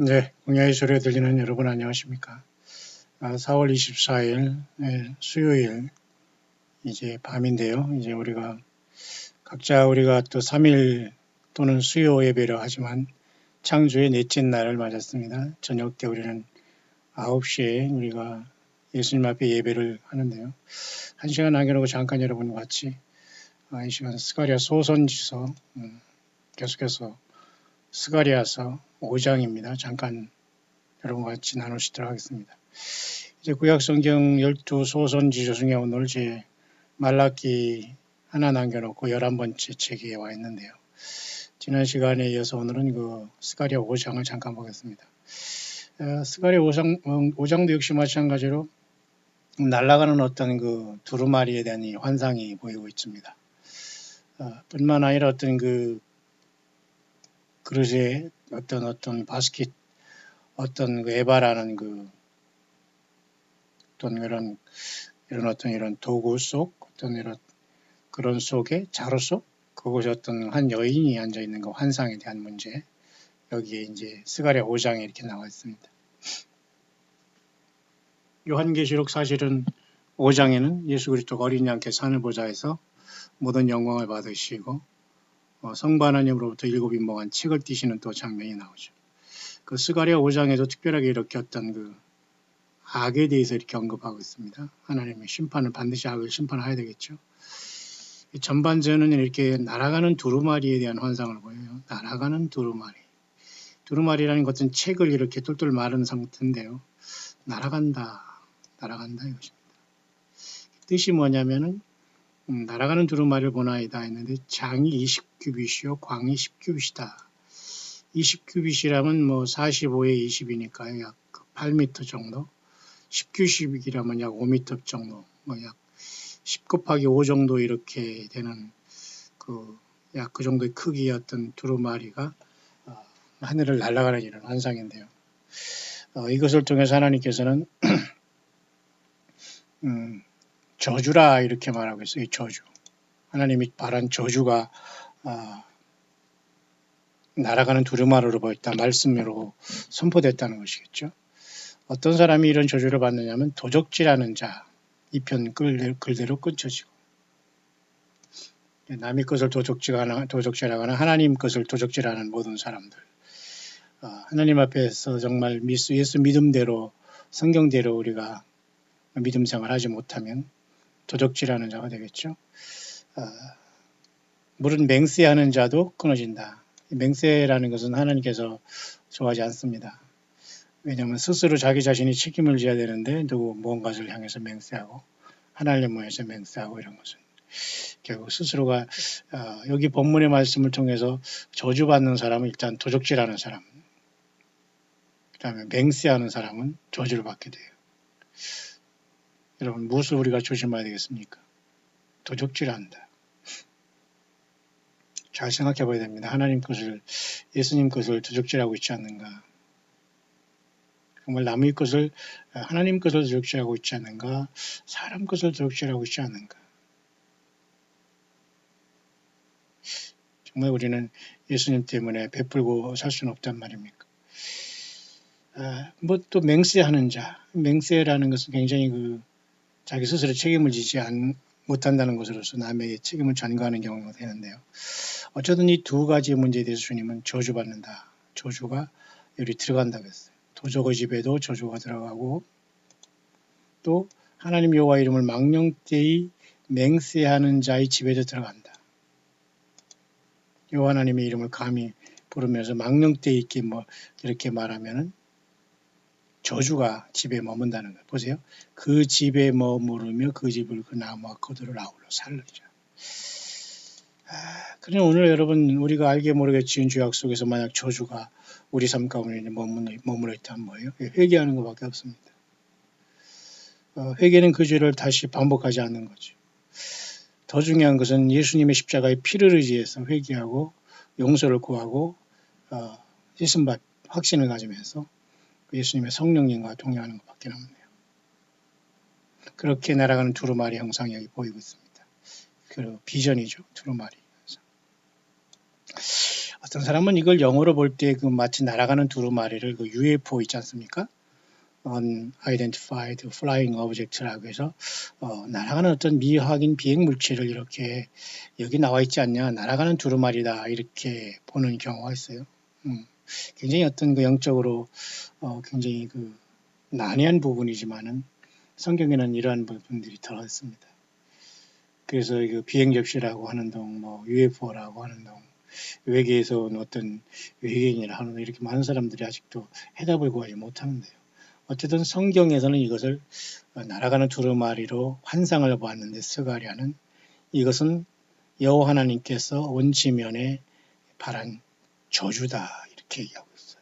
네, 공야의 소리가 들리는 여러분 안녕하십니까? 4월 24일 수요일 이제 밤인데요. 이제 우리가 또 3일 또는 수요 예배를 하지만 창조의 넷째 날을 맞았습니다. 저녁 때 우리는 9시에 우리가 예수님 앞에 예배를 하는데요. 한 시간 남겨놓고 잠깐 여러분과 같이 이 시간 스가랴 소선지서 계속해서 스가랴서 5장입니다. 잠깐 여러분과 같이 나누시도록 하겠습니다. 이제 구약성경 12소선지서 중에 오늘 제 말라기 하나 남겨놓고 11번째 책에 와 있는데요. 지난 시간에 이어서 오늘은 그 스가랴 5장을 잠깐 보겠습니다. 스가랴 5장도 역시 마찬가지로 날아가는 어떤 그 두루마리에 대한 이 환상이 보이고 있습니다. 뿐만 아니라 어떤 그 그릇에 어떤 바스켓 어떤 그 에바라는 그 어떤 이런 도구 속 어떤 이런 그런 속에 자루 속 그곳에 어떤 한 여인이 앉아 있는 그 환상에 대한 문제 여기에 이제 스가랴 5장에 이렇게 나와 있습니다. 요한계시록 사실은 5장에는 예수 그리스도가 어린 양께서 하늘보좌에서 모든 영광을 받으시고 성부 하나님으로부터 일곱 인봉한 책을 띄시는 또 장면이 나오죠. 그 스가랴 5장에도 특별하게 이렇게 어떤 그 악에 대해서 이렇게 언급하고 있습니다. 하나님의 심판을 반드시 악을 심판해야 되겠죠. 전반전은 이렇게 날아가는 두루마리에 대한 환상을 보여요. 날아가는 두루마리. 두루마리라는 것은 책을 이렇게 똘똘 마른 상태인데요. 날아간다 이것입니다. 뜻이 뭐냐면은 날아가는 두루마리를 보나이다 했는데 장이 20규빗이요 광이 10규빗이다. 20규빗이라면 뭐 45에 20이니까 약 8m 정도. 10규빗이라면 약 5m 정도. 뭐 약 10 곱하기 5 정도 이렇게 되는 약 그 정도의 크기의 어떤 두루마리가 하늘을 날아가는 이런 환상인데요. 이것을 통해서 하나님께서는 저주라 이렇게 말하고 있어요. 저주. 하나님이 바란 저주가 날아가는 두루마리로 보였다. 말씀으로 선포됐다는 것이겠죠. 어떤 사람이 이런 저주를 받느냐면 도적질하는 자. 이 편 글대로 끊쳐지고 남의 것을 도적질하거나 하나님 것을 도적질하는 모든 사람들. 하나님 앞에서 정말 예수 믿음대로 성경대로 우리가 믿음 생활하지 못하면 도적질하는 자가 되겠죠. 물은 맹세하는 자도 끊어진다. 맹세라는 것은 하나님께서 좋아하지 않습니다. 왜냐하면 스스로 자기 자신이 책임을 져야 되는데 누구 무언가를 향해서 맹세하고 하나님을 향해서 맹세하고 이런 것은 결국 스스로가 여기 본문의 말씀을 통해서 저주받는 사람은 일단 도적질하는 사람, 그 다음에 맹세하는 사람은 저주를 받게 돼요. 여러분 무엇을 우리가 조심해야 되겠습니까? 도적질한다. 잘 생각해 봐야 됩니다. 예수님 것을 도적질하고 있지 않는가? 정말 남의 것을 하나님 것을 도적질하고 있지 않는가? 사람 것을 도적질하고 있지 않는가? 정말 우리는 예수님 때문에 베풀고 살 수는 없단 말입니까? 뭐 또 맹세하는 자, 맹세라는 것은 굉장히 자기 스스로 책임을 지지 못한다는 것으로서 남에게 책임을 전가하는 경우가 되는데요. 어쨌든 이 두 가지 문제에 대해서 주님은 저주받는다. 저주가 여기 들어간다고 했어요. 도적의 집에도 저주가 들어가고 또 하나님 여호와 이름을 망령되이 맹세하는 자의 집에도 들어간다. 여호와 하나님의 이름을 감히 부르면서 망령되이 있게 이렇게 말하면은 저주가 집에 머문다는 거예요. 보세요. 그 집에 머무르며 그 집을 그 나무와 거두를 아울러 살르리라. 그러나 오늘 여러분 우리가 알게 모르게 지은 죄악 속에서 만약 저주가 우리 삶 가운데 머물러 있다면 뭐예요? 회개하는 것밖에 없습니다. 회개는 그 죄를 다시 반복하지 않는 거죠. 더 중요한 것은 예수님의 십자가의 피를 의지해서 회개하고 용서를 구하고 씻음받 확신을 가지면서 예수님의 성령님과 동행하는 것밖에 없네요. 그렇게 날아가는 두루마리 형상이 여기 보이고 있습니다. 그 비전이죠. 두루마리. 어떤 사람은 이걸 영어로 볼 때 그 마치 날아가는 두루마리를 그 UFO 있지 않습니까? Unidentified Flying Object라고 해서 날아가는 어떤 미확인 비행 물체를 이렇게 여기 나와 있지 않냐, 날아가는 두루마리다 이렇게 보는 경우가 있어요. 굉장히 어떤 그 영적으로 굉장히 그 난해한 부분이지만은 성경에는 이러한 부분들이 들어있습니다. 그래서 그 비행 접시라고 하는 동, 뭐 UFO라고 하는 동, 외계에서 온 어떤 외계인이라 하는 이렇게 많은 사람들이 아직도 해답을 구하지 못하는데요. 어쨌든 성경에서는 이것을 날아가는 두루마리로 환상을 보았는데 스가랴는 이것은 여호와 하나님께서 온 지면에 발한 저주다 이렇게 얘기하고 있어요.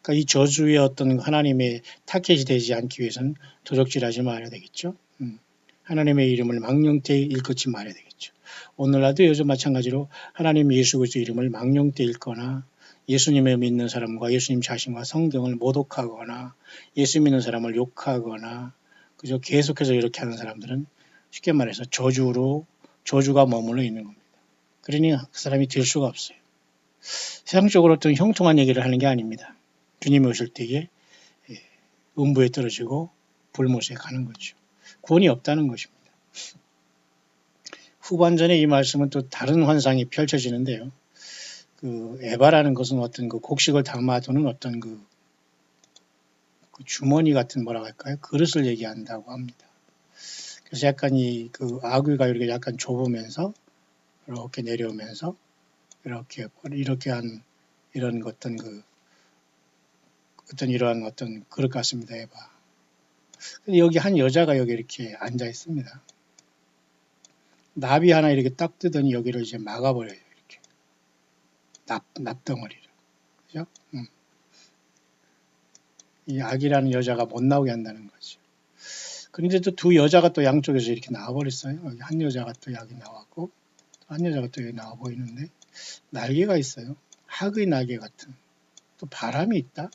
그러니까 이 저주의 어떤 하나님의 타켓이 되지 않기 위해서는 도적질하지 말아야 되겠죠. 하나님의 이름을 망령되이 일컫지 말아야 되겠죠. 오늘날도 요즘 마찬가지로 하나님 예수 그리스도 이름을 망령되이 읽거나 예수님을 믿는 사람과 예수님 자신과 성경을 모독하거나 예수 믿는 사람을 욕하거나 그저 계속해서 이렇게 하는 사람들은 쉽게 말해서 저주가 머물러 있는 겁니다. 그러니 그 사람이 될 수가 없어요. 세상적으로 어떤 형통한 얘기를 하는 게 아닙니다. 주님이 오실 때에 음부에 떨어지고 불못에 가는 거죠. 구원이 없다는 것입니다. 후반전에 이 말씀은 또 다른 환상이 펼쳐지는데요. 그 에바라는 것은 어떤 그 곡식을 담아두는 어떤 그 주머니 같은 뭐라고 할까요? 그릇을 얘기한다고 합니다. 그래서 약간 이 그 아귀가 이렇게 약간 좁으면서 이렇게 내려오면서 이렇게 한 이런 어떤 그 어떤 이러한 어떤 그릇 같습니다. 에바. 여기 한 여자가 여기 이렇게 앉아 있습니다. 나비 하나 이렇게 딱 뜨더니 여기를 이제 막아버려요. 이렇게 납덩어리를. 그죠? 이 악이라는 여자가 못 나오게 한다는 거죠. 그런데 또 두 여자가 또 양쪽에서 이렇게 나와버렸어요. 여기 한 여자가 또 여기 나왔고, 한 여자가 또 여기 나와 보이는데, 날개가 있어요. 학의 날개 같은. 또 바람이 있다.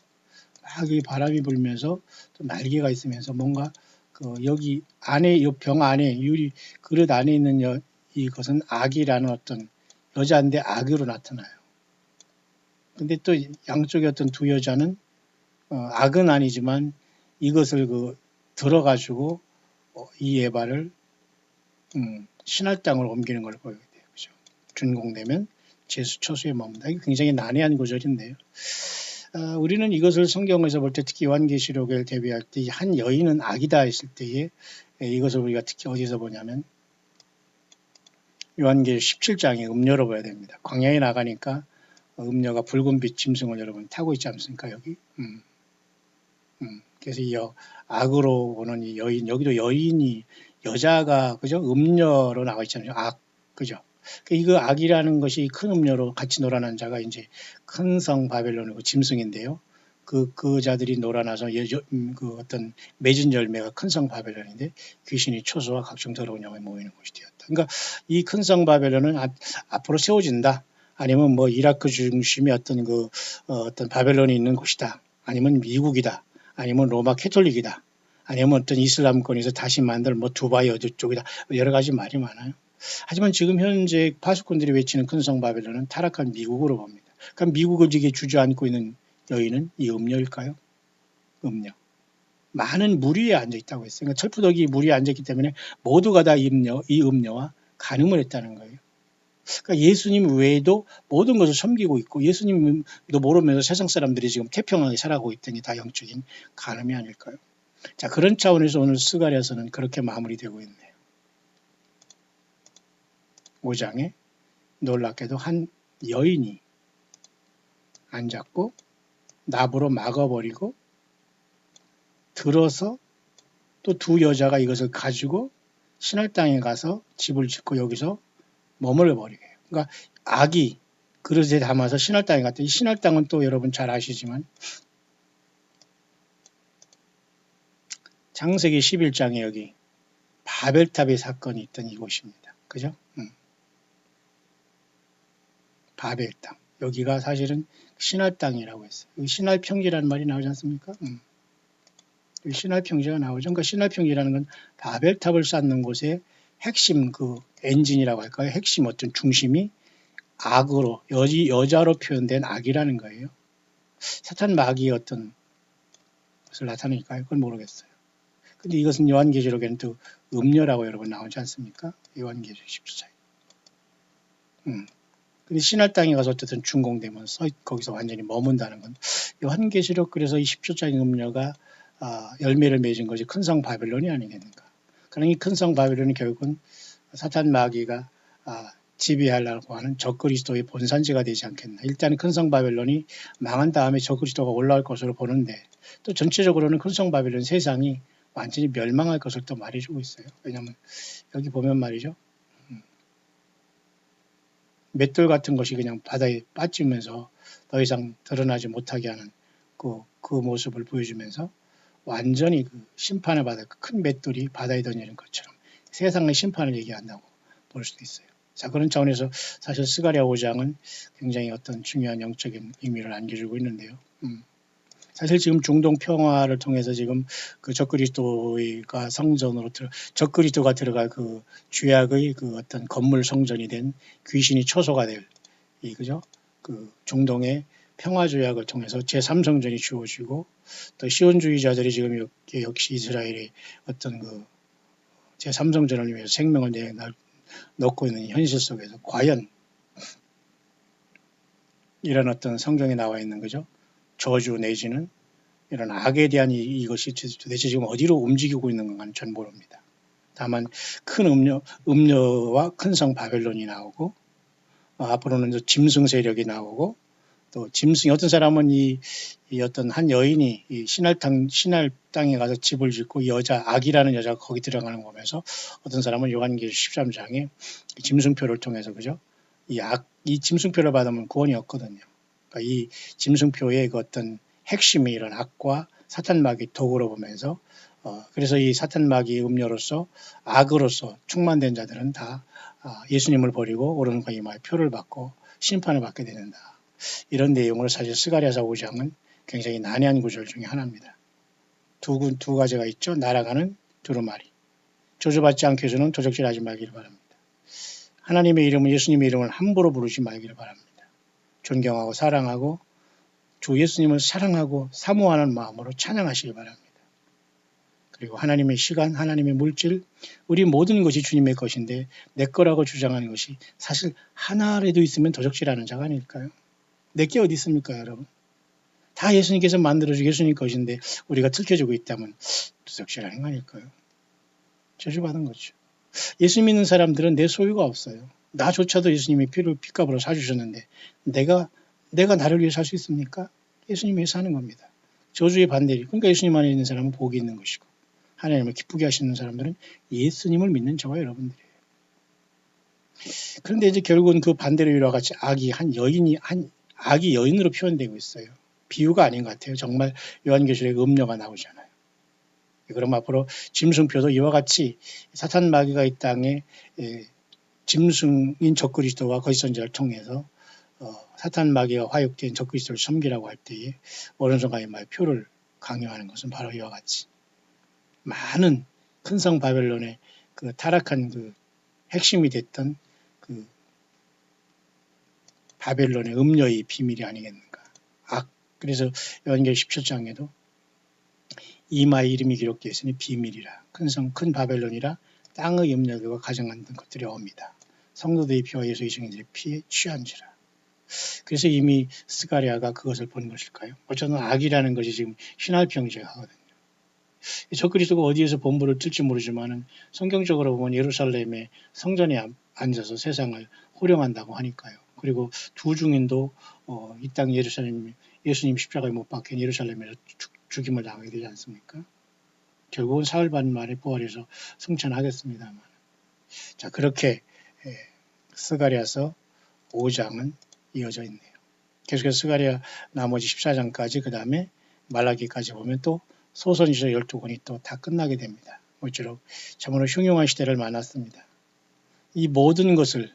막 이 바람이 불면서 또 날개가 있으면서 뭔가 그 여기 안에, 이 병 안에, 유리 그릇 안에 있는 이것은 악이라는 어떤 여자인데 악으로 나타나요. 근데 또 양쪽에 어떤 두 여자는 악은 아니지만 이것을 들어가지고 이 에바를 신할 땅으로 옮기는 걸 보게 돼요. 그죠? 준공되면 제수 처수에 머문다. 이게 굉장히 난해한 구절인데요. 우리는 이것을 성경에서 볼 때 특히 요한계시록을 대비할 때 한 여인은 악이다 했을 때에 이것을 우리가 특히 어디서 보냐면 요한계시록 17장에 음녀로 봐야 됩니다. 광야에 나가니까 음녀가 붉은빛 짐승을 여러분 타고 있지 않습니까? 여기. 그래서 이 악으로 보는 이 여인, 여기도 여인이 여자가 그죠? 음녀로 나와 있잖아요. 악, 그죠? 이거 악이라는 것이 큰 음녀로 같이 놀아난 자가 이제 큰 성 바벨론이고 짐승인데요. 그 자들이 놀아나서 그 어떤 맺은 열매가 큰 성 바벨론인데 귀신이 초소와 각종 더러운 영에 모이는 곳이 되었다. 그러니까 이 큰 성 바벨론은 앞으로 세워진다. 아니면 뭐 이라크 중심의 어떤 바벨론이 있는 곳이다. 아니면 미국이다. 아니면 로마 캐톨릭이다. 아니면 어떤 이슬람권에서 다시 만들 뭐 두바이 어디 쪽이다. 여러 가지 말이 많아요. 하지만 지금 현재 파수꾼들이 외치는 큰 성 바벨론은 타락한 미국으로 봅니다. 그럼 미국을 이게 주저앉고 있는 여인은 이 음녀일까요? 음녀. 많은 물 위에 앉아 있다고 했어요. 그러니까 철푸덕이 물 위에 앉아 있기 때문에 모두가 다 이 음녀와 간음을 했다는 거예요. 그러니까 예수님 외에도 모든 것을 섬기고 있고 예수님도 모르면서 세상 사람들이 지금 태평하게 살아가고 있더니 다 영적인 간음이 아닐까요? 자, 그런 차원에서 오늘 스가랴서는 그렇게 마무리되고 있네요. 5장에 놀랍게도 한 여인이 앉았고 납으로 막아버리고 들어서 또 두 여자가 이것을 가지고 신할 땅에 가서 집을 짓고 여기서 머물러 버리게 해요. 그러니까 악이 그릇에 담아서 신할 땅에 갔다. 이 신할 땅은 또 여러분 잘 아시지만 창세기 11장에 여기 바벨탑의 사건이 있던 이곳입니다. 그죠? 바벨 땅. 여기가 사실은 신할 땅이라고 했어요. 여기 신할 평지라는 말이 나오지 않습니까? 신할 평지가 나오죠. 그러니까 신할 평지라는 건 바벨탑을 쌓는 곳의 핵심 그 엔진이라고 할까요? 핵심 어떤 중심이 악으로 여자로 표현된 악이라는 거예요. 사탄 마귀의 어떤 것을 나타내니까요. 그건 모르겠어요. 근데 이것은 요한계시록에는 또 음녀라고 여러분 나오지 않습니까? 요한계시록 10장. 근데 신할 땅에 가서 어쨌든 준공되면 거기서 완전히 머문다는 건 요한계시록 그래서 이 10조장의 음녀가 열매를 맺은 것이 큰 성 바벨론이 아니겠는가. 그러니 큰 성 바벨론이 결국은 사탄 마귀가 지배하려고 하는 적그리스도의 본산지가 되지 않겠나. 일단 큰 성 바벨론이 망한 다음에 적그리스도가 올라올 것으로 보는데 또 전체적으로는 큰 성 바벨론 세상이 완전히 멸망할 것을 또 말해주고 있어요. 왜냐하면 여기 보면 말이죠. 맷돌 같은 것이 그냥 바다에 빠지면서 더 이상 드러나지 못하게 하는 그 모습을 보여주면서 완전히 그 심판을 받아 큰 맷돌이 바다에 던지는 것처럼 세상의 심판을 얘기한다고 볼 수도 있어요. 자, 그런 차원에서 사실 스가랴 5장은 굉장히 어떤 중요한 영적인 의미를 안겨주고 있는데요. 사실 지금 중동 평화를 통해서 지금 그 적그리스도가 성전으로 적그리스도가 들어갈 그 죄악의 그 어떤 건물 성전이 된 귀신이 초소가 될 그죠? 그 중동의 평화 조약을 통해서 제3성전이 주어지고 또 시온주의자들이 지금 역시 이스라엘의 어떤 그 제3성전을 위해서 생명을 넣고 있는 현실 속에서 과연 이런 어떤 성경에 나와 있는 거죠. 저주 내지는 이런 악에 대한 이것이 도대체 지금 어디로 움직이고 있는 건가는 전 모릅니다. 다만 큰 음녀와 큰 성 바벨론이 나오고 앞으로는 짐승 세력이 나오고 또 짐승이 어떤 사람은 이 어떤 한 여인이 이 신할 땅에 가서 집을 짓고 악이라는 여자가 거기 들어가는 거 보면서 어떤 사람은 요한계시록 13장에 짐승표를 통해서 그죠? 이 짐승표를 받으면 구원이 없거든요. 그러니까 이 짐승표의 그 어떤 핵심이 이런 악과 사탄 마귀 도구로 보면서 그래서 이 사탄 마귀 음료로서 악으로서 충만된 자들은 다 예수님을 버리고 오른과 이마에 표를 받고 심판을 받게 된다. 이런 내용으로 사실 스가랴서 5장은 굉장히 난해한 구절 중에 하나입니다. 두 가지가 있죠. 날아가는 두루마리. 저주받지 않게 해서는 도적질하지 말기를 바랍니다. 하나님의 이름은 예수님의 이름을 함부로 부르지 말기를 바랍니다. 존경하고 사랑하고 주 예수님을 사랑하고 사모하는 마음으로 찬양하시기 바랍니다. 그리고 하나님의 시간, 하나님의 물질, 우리 모든 것이 주님의 것인데 내 거라고 주장하는 것이 사실 하나라도 있으면 도적질하는 자가 아닐까요? 내게 어디 있습니까, 여러분? 다 예수님께서 만들어주고 예수님 것인데 우리가 틀켜주고 있다면 도적질하는 거 아닐까요? 저주받은 거죠. 예수 믿는 사람들은 내 소유가 없어요. 나조차도 예수님이 피를 핏값으로 사주셨는데 내가 나를 위해 살 수 있습니까? 예수님 위해 사는 겁니다. 저주의 반대리. 그러니까 예수님 안에 있는 사람은 복이 있는 것이고 하나님을 기쁘게 하시는 사람들은 예수님을 믿는 저와 여러분들이에요. 그런데 이제 결국은 그 반대로 이와 같이 악이 여인으로 표현되고 있어요. 비유가 아닌 것 같아요. 정말 요한계시록에 음녀가 나오잖아요. 그럼 앞으로 짐승표도 이와 같이 사탄 마귀가 이 땅에 짐승인 적그리스도와 거짓선지자를 통해서 사탄 마귀가 화육된 적그리스도를 섬기라고 할 때에 오른손과 이마의 표를 강요하는 것은 바로 이와 같이 많은 큰 성 바벨론의 그 타락한 그 핵심이 됐던 그 바벨론의 음녀의 비밀이 아니겠는가. 그래서 요한계시록 17장에도 이마의 이름이 기록되어 있으니 비밀이라 큰 바벨론이라 땅의 음녀들과 가정한 것들이 옵니다. 성도들의 피와 예수의 증인들의 피에 취한지라. 그래서 이미 스가랴가 그것을 본 것일까요? 어쩌면 악이라는 것이 지금 신할평제하거든요. 적그리스도가 어디에서 본부를 뜰지 모르지만 성경적으로 보면 예루살렘의 성전에 앉아서 세상을 호령한다고 하니까요. 그리고 두 중인도 이 땅 예수님 십자가에 못 박힌 예루살렘에서 죽임을 당하게 되지 않습니까? 결국은 사흘 반 만에 부활해서 승천하겠습니다만. 자, 그렇게 스가랴서 5장은 이어져 있네요. 계속해서 스가랴 나머지 14장까지 그 다음에 말라기까지 보면 또 소선지서 12권이 또 다 끝나게 됩니다. 모쪼록 참으로 흉흉한 시대를 만났습니다. 이 모든 것을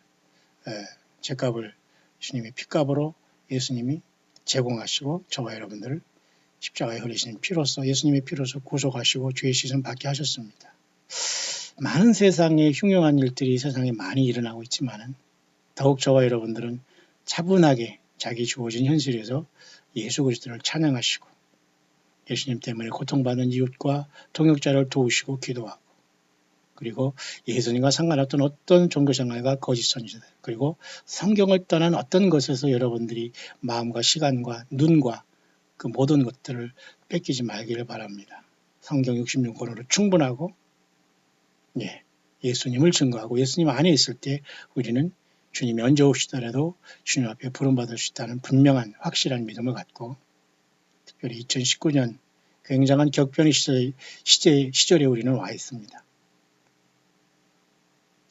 죗값을 주님의 핏값으로 예수님이 제공하시고 저와 여러분들을 십자가에 흘리신 피로써 예수님의 피로써 구속하시고 죄의 씻음 받게 하셨습니다. 많은 세상에 흉흉한 일들이 세상에 많이 일어나고 있지만은 더욱 저와 여러분들은 차분하게 자기 주어진 현실에서 예수 그리스도를 찬양하시고 예수님 때문에 고통받는 이웃과 동역자를 도우시고 기도하고 그리고 예수님과 상관없던 어떤 종교생활과 거짓 선지자들 그리고 성경을 떠난 어떤 것에서 여러분들이 마음과 시간과 눈과 그 모든 것들을 뺏기지 말기를 바랍니다. 성경 66권으로 충분하고 예수님을 증거하고 예수님 안에 있을 때 우리는 주님이 언제 오시더라도 주님 앞에 부름받을 수 있다는 분명한 확실한 믿음을 갖고 특별히 2019년 굉장한 격변의 시절에 우리는 와 있습니다.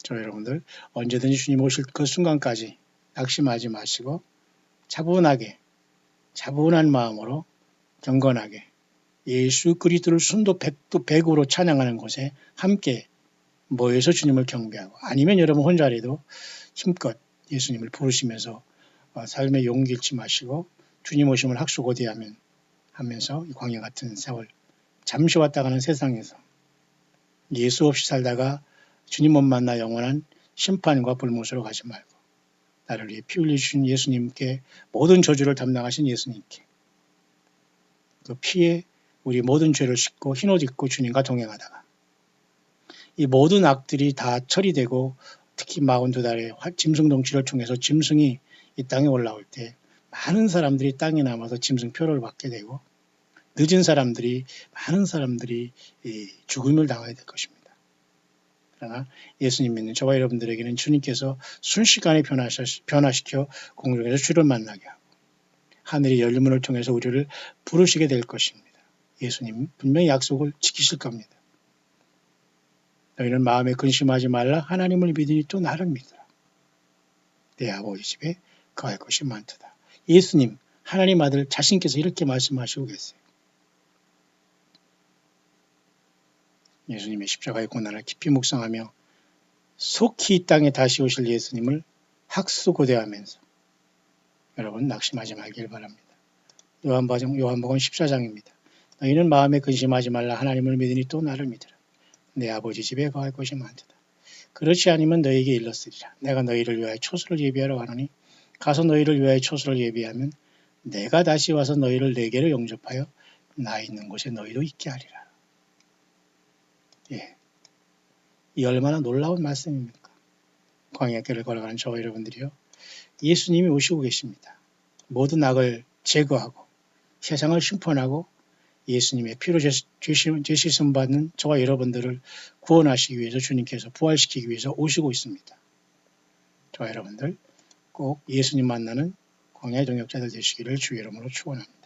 저 여러분들 언제든지 주님 오실 그 순간까지 낙심하지 마시고 차분한 마음으로 경건하게 예수 그리스도를 순도 백으로 찬양하는 곳에 함께 모여서 주님을 경배하고 아니면 여러분 혼자라도 힘껏 예수님을 부르시면서 삶의 용기 잃지 마시고 주님 오심을 학수고대하면서 이 광야 같은 세월 잠시 왔다 가는 세상에서 예수 없이 살다가 주님 못 만나 영원한 심판과 불못으로 가지 말고 나를 위해 피 흘리신 예수님께 모든 저주를 담당하신 예수님께 그 피에 우리 모든 죄를 씻고 흰옷 입고 주님과 동행하다가 이 모든 악들이 다 처리되고 특히 42달의 짐승동치를 통해서 짐승이 이 땅에 올라올 때 많은 사람들이 땅에 남아서 짐승표를 받게 되고 많은 사람들이 죽음을 당하게 될 것입니다. 그러나 예수님 믿는 저와 여러분들에게는 주님께서 순식간에 변화시켜 공중에서 주를 만나게 하고 하늘의 열린 문을 통해서 우리를 부르시게 될 것입니다. 예수님 분명히 약속을 지키실 겁니다. 너희는 마음에 근심하지 말라. 하나님을 믿으니 또 나를 믿으라. 내 아버지 집에 거할 것이 많도다. 예수님 하나님 아들 자신께서 이렇게 말씀하시고 계세요. 예수님의 십자가의 고난을 깊이 묵상하며 속히 이 땅에 다시 오실 예수님을 학수고대하면서 여러분 낙심하지 말길 바랍니다. 요한복음 14장입니다. 너희는 마음에 근심하지 말라. 하나님을 믿으니 또 나를 믿으라. 내 아버지 집에 거할 것이 많도다. 그렇지 않으면 너희에게 일렀으리라. 내가 너희를 위하여 초소를 예비하러 가노니 가서 너희를 위하여 초소를 예비하면 내가 다시 와서 너희를 내게로 영접하여 나 있는 곳에 너희도 있게 하리라. 이 얼마나 놀라운 말씀입니까? 광야길을 걸어가는 저와 여러분들이요. 예수님이 오시고 계십니다. 모든 악을 제거하고 세상을 심판하고 예수님의 피로 죄시씀 받는 저와 여러분들을 구원하시기 위해서 주님께서 부활시키기 위해서 오시고 있습니다. 저와 여러분들 꼭 예수님 만나는 광야의 동역자들 되시기를 주의 이름으로 축원합니다.